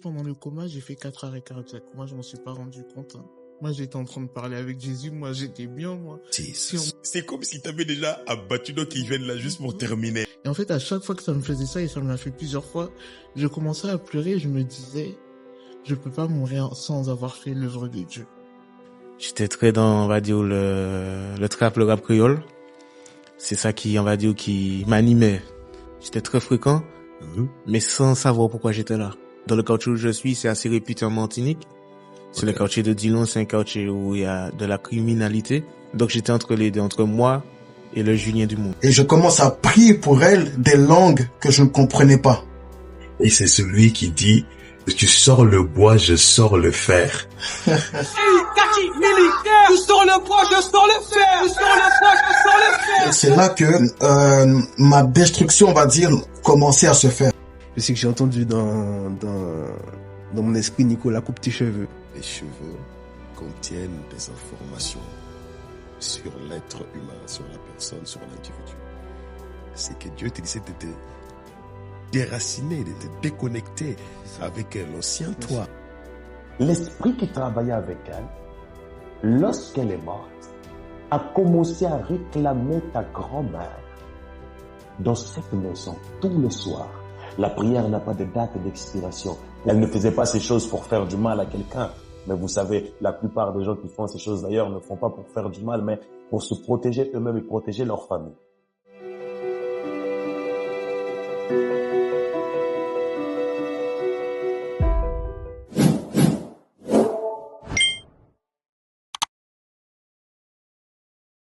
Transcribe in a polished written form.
Pendant le coma, j'ai fait 4 arrêts cardiaques. Moi, je m'en suis pas rendu compte. Moi, j'étais en train de parler avec Jésus. Moi, j'étais bien, moi. C'est comme si t'avais déjà abattu donc ils viennent là juste pour terminer. Et en fait, à chaque fois que ça me faisait ça, et ça me l'a fait plusieurs fois, je commençais à pleurer et je me disais, je peux pas mourir sans avoir fait l'œuvre de Dieu. J'étais très dans, on va dire, le trap, le rap créole. C'est ça qui, on va dire, qui m'animait. J'étais très fréquent, mais sans savoir pourquoi j'étais là. Dans le quartier où je suis, c'est assez réputé en Martinique. C'est le quartier de Dillon, c'est un quartier où il y a de la criminalité. Donc j'étais entre les deux, entre moi et le Julien du monde. Et je commence à prier pour elle des langues que je ne comprenais pas. Et c'est celui qui dit, tu sors le bois, je sors le fer. Tu sors le bois, je sors le fer. Tu sors le bois, je sors le fer. Et c'est là que ma destruction, on va dire, commençait à se faire. Je sais que j'ai entendu dans mon esprit, Nicolas coupe tes cheveux. Les cheveux contiennent des informations sur l'être humain, sur la personne, sur l'individu. C'est que Dieu te disait de te déraciner, de te déconnecter avec l'ancien toi. L'esprit qui travaillait avec elle, lorsqu'elle est morte, a commencé à réclamer ta grand-mère dans cette maison tous les soirs. La prière n'a pas de date d'expiration. Elle ne faisait pas ces choses pour faire du mal à quelqu'un. Mais vous savez, la plupart des gens qui font ces choses d'ailleurs ne font pas pour faire du mal, mais pour se protéger eux-mêmes et protéger leur famille.